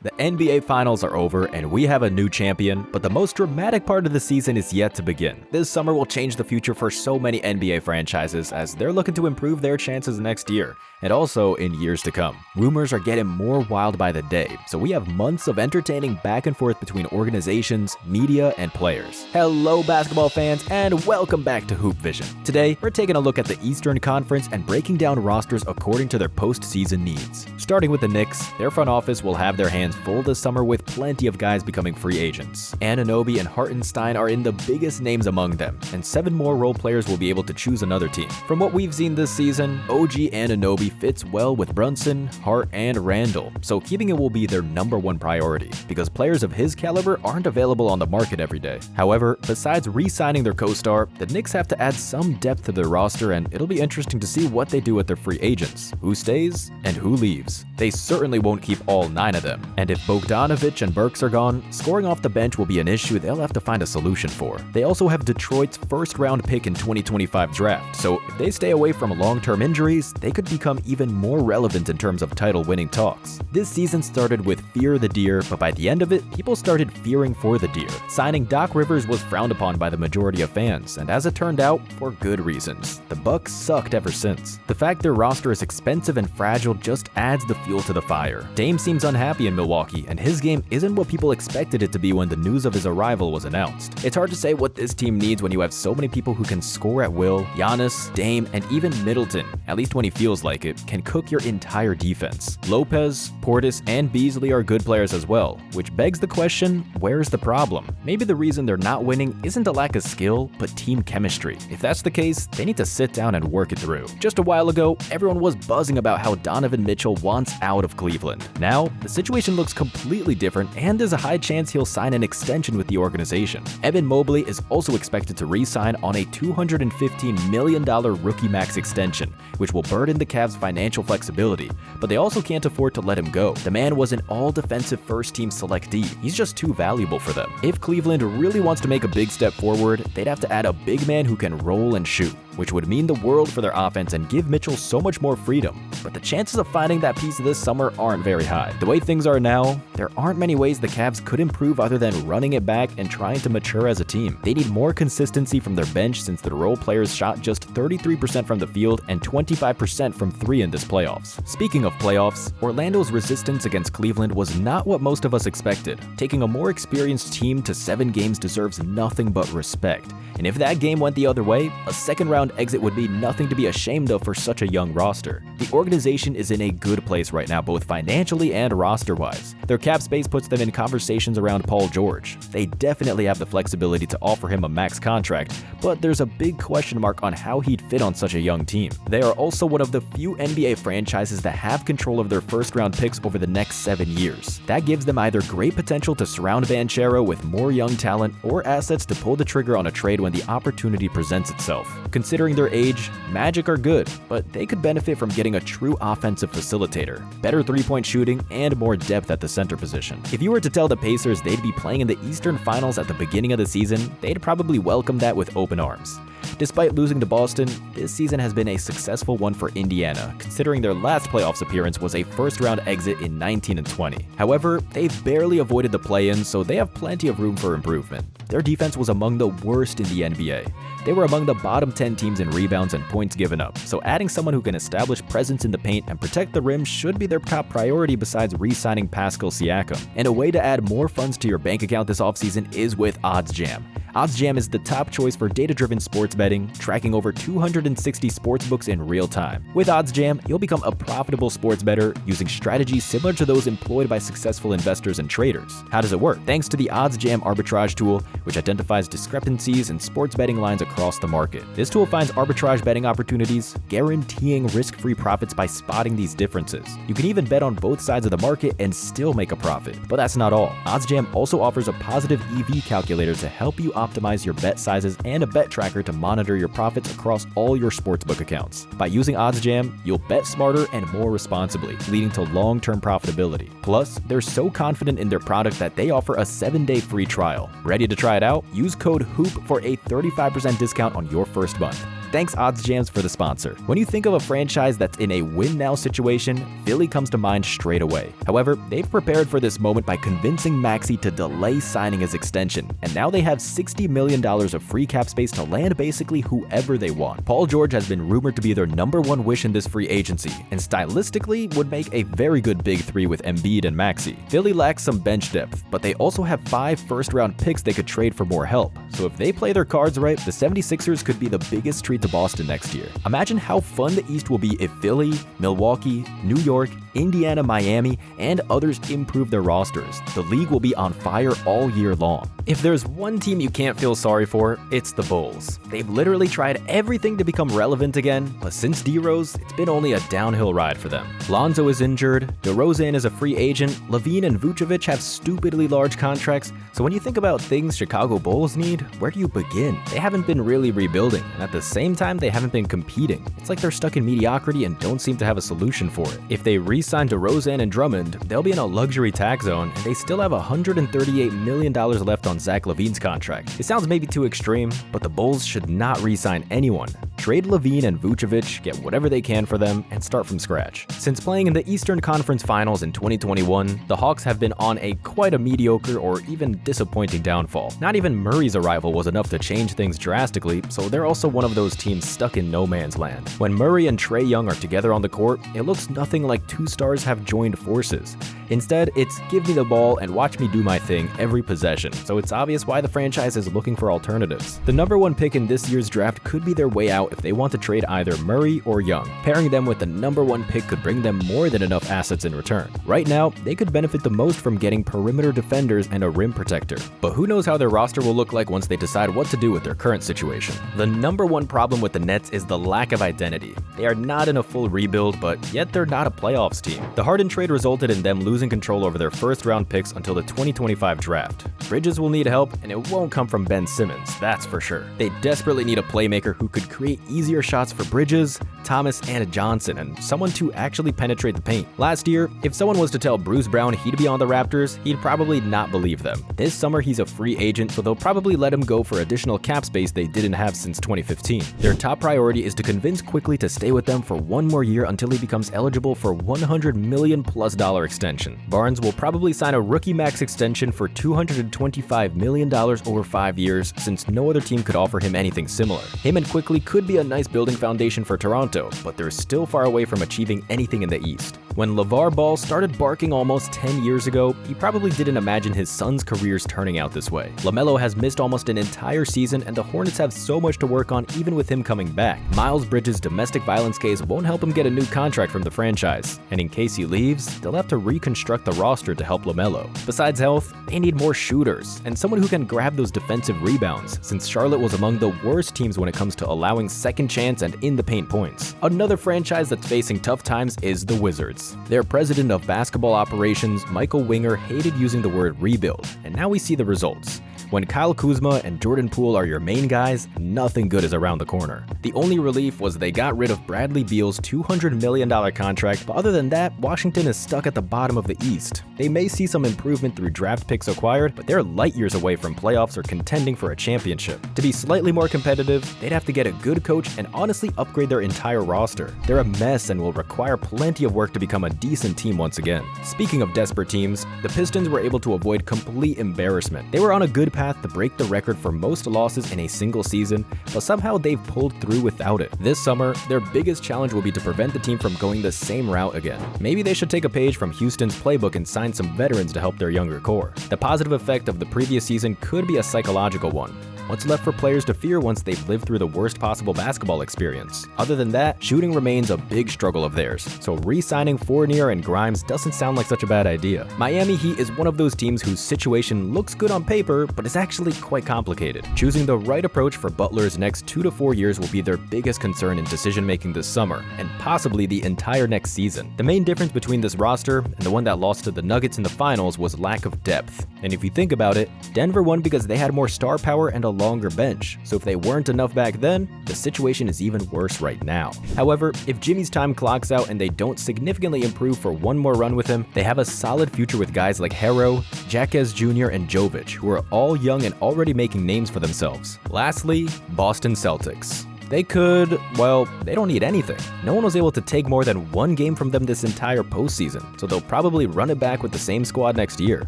The NBA Finals are over and we have a new champion, but the most dramatic part of the season is yet to begin. This summer will change the future for so many NBA franchises as they're looking to improve their chances next year, and also in years to come. Rumors are getting more wild by the day, so we have months of entertaining back and forth between organizations, media, and players. Hello basketball fans, and welcome back to Hoop Vision. Today, we're taking a look at the Eastern Conference and breaking down rosters according to their postseason needs. Starting with the Knicks, their front office will have their hands full this summer with plenty of guys becoming free agents. Anunoby and Hartenstein are in the biggest names among them, and 7 more role players will be able to choose another team. From what we've seen this season, OG Anunoby fits well with Brunson, Hart, and Randall, so keeping it will be their #1 priority, because players of his caliber aren't available on the market every day. However, besides re-signing their co-star, the Knicks have to add some depth to their roster, and it'll be interesting to see what they do with their free agents, who stays and who leaves. They certainly won't keep all 9 of them, and if Bogdanovic and Burks are gone, scoring off the bench will be an issue they'll have to find a solution for. They also have Detroit's first-round pick in 2025 draft, so if they stay away from long-term injuries, they could become even more relevant in terms of title-winning talks. This season started with Fear the Deer, but by the end of it, people started fearing for the Deer. Signing Doc Rivers was frowned upon by the majority of fans, and as it turned out, for good reasons. The Bucks sucked ever since. The fact their roster is expensive and fragile just adds the fuel to the fire. Dame seems unhappy in Milwaukee, and his game isn't what people expected it to be when the news of his arrival was announced. It's hard to say what this team needs when you have so many people who can score at will. Giannis, Dame, and even Middleton, at least when he feels like it, can cook your entire defense. Lopez, Portis, and Beasley are good players as well, which begs the question, where's the problem? Maybe the reason they're not winning isn't a lack of skill, but team chemistry. If that's the case, they need to sit down and work it through. Just a while ago, everyone was buzzing about how Donovan Mitchell wants out of Cleveland. Now, the situation looks completely different, and there's a high chance he'll sign an extension with the organization. Evan Mobley is also expected to re-sign on a $215 million rookie max extension, which will burden the Cavs' financial flexibility, but they also can't afford to let him go. The man was an all-defensive first-team selectee. He's just too valuable for them. If Cleveland really wants to make a big step forward, they'd have to add a big man who can roll and shoot, which would mean the world for their offense and give Mitchell so much more freedom. But the chances of finding that piece this summer aren't very high. The way things are now, there aren't many ways the Cavs could improve other than running it back and trying to mature as a team. They need more consistency from their bench since their role players shot just 33% from the field and 25% from 3 in this playoffs. Speaking of playoffs, Orlando's resistance against Cleveland was not what most of us expected. Taking a more experienced team to 7 games deserves nothing but respect. And if that game went the other way, a second-round exit would be nothing to be ashamed of for such a young roster. The organization is in a good place right now, both financially and roster-wise. Their cap space puts them in conversations around Paul George. They definitely have the flexibility to offer him a max contract, but there's a big question mark on how he'd fit on such a young team. They are also one of the few NBA franchises that have control of their first-round picks over the next 7 years. That gives them either great potential to surround Banchero with more young talent or assets to pull the trigger on a trade when the opportunity presents itself. Considering their age, Magic are good, but they could benefit from getting a true offensive facilitator, better three-point shooting, and more depth at the center position. If you were to tell the Pacers they'd be playing in the Eastern Finals at the beginning of the season, they'd probably welcome that with open arms. Despite losing to Boston, this season has been a successful one for Indiana, considering their last playoffs appearance was a first-round exit in 19 and 20. However, they've barely avoided the play-in, so they have plenty of room for improvement. Their defense was among the worst in the NBA. They were among the bottom 10 teams in rebounds and points given up, so adding someone who can establish presence in the paint and protect the rim should be their top priority besides re-signing Pascal Siakam. And a way to add more funds to your bank account this offseason is with OddsJam. OddsJam is the top choice for data-driven sports betting, tracking over 260 sportsbooks in real time. With OddsJam, you'll become a profitable sports bettor using strategies similar to those employed by successful investors and traders. How does it work? Thanks to the OddsJam arbitrage tool, which identifies discrepancies in sports betting lines across the market. This tool finds arbitrage betting opportunities, guaranteeing risk-free profits by spotting these differences. You can even bet on both sides of the market and still make a profit. But that's not all. OddsJam also offers a positive EV calculator to help you optimize your bet sizes and a bet tracker to monitor your profits across all your sportsbook accounts. By using OddsJam, you'll bet smarter and more responsibly, leading to long-term profitability. Plus, they're so confident in their product that they offer a 7-day free trial. Ready to try it out? Use code HOOP for a 35% discount on your first month. Thanks OddsJams for the sponsor. When you think of a franchise that's in a win-now situation, Philly comes to mind straight away. However, they've prepared for this moment by convincing Maxey to delay signing his extension, and now they have $60 million of free cap space to land basically whoever they want. Paul George has been rumored to be their #1 wish in this free agency, and stylistically would make a very good big three with Embiid and Maxey. Philly lacks some bench depth, but they also have 5 first-round picks they could trade for more help. So if they play their cards right, the 76ers could be the biggest treat to Boston next year. Imagine how fun the East will be if Philly, Milwaukee, New York, Indiana, Miami, and others improve their rosters. The league will be on fire all year long. If there's one team you can't feel sorry for, it's the Bulls. They've literally tried everything to become relevant again, but since D-Rose, it's been only a downhill ride for them. Lonzo is injured, DeRozan is a free agent, LaVine and Vucevic have stupidly large contracts, so when you think about things Chicago Bulls need, where do you begin? They haven't been really rebuilding, and at the same time, they haven't been competing. It's like they're stuck in mediocrity and don't seem to have a solution for it. If they re-sign DeRozan and Drummond, they'll be in a luxury tax zone, and they still have $138 million left on Zach LaVine's contract. It sounds maybe too extreme, but the Bulls should not re-sign anyone. Trade LaVine and Vucevic, get whatever they can for them, and start from scratch. Since playing in the Eastern Conference Finals in 2021, the Hawks have been on quite a mediocre or even disappointing downfall. Not even Murray's arrival was enough to change things drastically, so they're also one of those teams stuck in no man's land. When Murray and Trae Young are together on the court, it looks nothing like two stars have joined forces. Instead, it's give me the ball and watch me do my thing every possession, so it's obvious why the franchise is looking for alternatives. The #1 pick in this year's draft could be their way out if they want to trade either Murray or Young. Pairing them with the #1 pick could bring them more than enough assets in return. Right now, they could benefit the most from getting perimeter defenders and a rim protector, but who knows how their roster will look like once they decide what to do with their current situation. The #1 problem with the Nets is the lack of identity. They are not in a full rebuild, but yet they're not a playoffs team. The Harden trade resulted in them losing control over their first-round picks until the 2025 draft. Bridges will need help, and it won't come from Ben Simmons, that's for sure. They desperately need a playmaker who could create easier shots for Bridges, Thomas, and Johnson, and someone to actually penetrate the paint. Last year, if someone was to tell Bruce Brown he'd be on the Raptors, he'd probably not believe them. This summer, he's a free agent, so they'll probably let him go for additional cap space they didn't have since 2015. Their top priority is to convince Quickley to stay with them for one more year until he becomes eligible for $100 million+ extension. Barnes will probably sign a rookie max extension for $225 million over 5 years, since no other team could offer him anything similar. Him and Quickley could be a nice building foundation for Toronto, but they're still far away from achieving anything in the East. When LeVar Ball started barking almost 10 years ago, he probably didn't imagine his son's careers turning out this way. LaMelo has missed almost an entire season, and the Hornets have so much to work on even with him coming back. Miles Bridges' domestic violence case won't help him get a new contract from the franchise, and in case he leaves, they'll have to reconstruct the roster to help LaMelo. Besides health, they need more shooters, and someone who can grab those defensive rebounds, since Charlotte was among the worst teams when it comes to allowing second chance and in-the-paint points. Another franchise that's facing tough times is the Wizards. Their president of basketball operations, Michael Winger, hated using the word rebuild, and now we see the results. When Kyle Kuzma and Jordan Poole are your main guys, nothing good is around the corner. The only relief was they got rid of Bradley Beal's $200 million contract, but other than that, Washington is stuck at the bottom of the East. They may see some improvement through draft picks acquired, but they're light years away from playoffs or contending for a championship. To be slightly more competitive, they'd have to get a good coach and honestly upgrade their entire roster. They're a mess and will require plenty of work to become a decent team once again. Speaking of desperate teams, the Pistons were able to avoid complete embarrassment. They were on a good path to break the record for most losses in a single season, but somehow they've pulled through without it. This summer, their biggest challenge will be to prevent the team from going the same route again. Maybe they should take a page from Houston's playbook and sign some veterans to help their younger core. The positive effect of the previous season could be a psychological one. What's left for players to fear once they've lived through the worst possible basketball experience? Other than that, shooting remains a big struggle of theirs, so re-signing Fournier and Grimes doesn't sound like such a bad idea. Miami Heat is one of those teams whose situation looks good on paper, but is actually quite complicated. Choosing the right approach for Butler's next 2 to 4 years will be their biggest concern in decision-making this summer, and possibly the entire next season. The main difference between this roster and the one that lost to the Nuggets in the finals was lack of depth. And if you think about it, Denver won because they had more star power and a longer bench, so if they weren't enough back then, the situation is even worse right now. However, if Jimmy's time clocks out and they don't significantly improve for one more run with him, they have a solid future with guys like Herro, Jaquez Jr., and Jovic, who are all young and already making names for themselves. Lastly, Boston Celtics. They could, well, they don't need anything. No one was able to take more than one game from them this entire postseason, so they'll probably run it back with the same squad next year.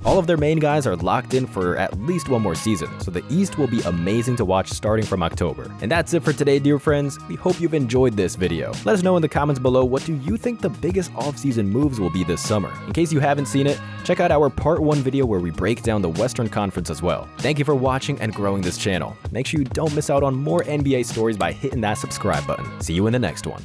All of their main guys are locked in for at least one more season, so the East will be amazing to watch starting from October. And that's it for today, dear friends. We hope you've enjoyed this video. Let us know in the comments below, what do you think the biggest offseason moves will be this summer? In case you haven't seen it, check out our part 1 video where we break down the Western Conference as well. Thank you for watching and growing this channel. Make sure you don't miss out on more NBA stories by hitting that subscribe button. See you in the next one.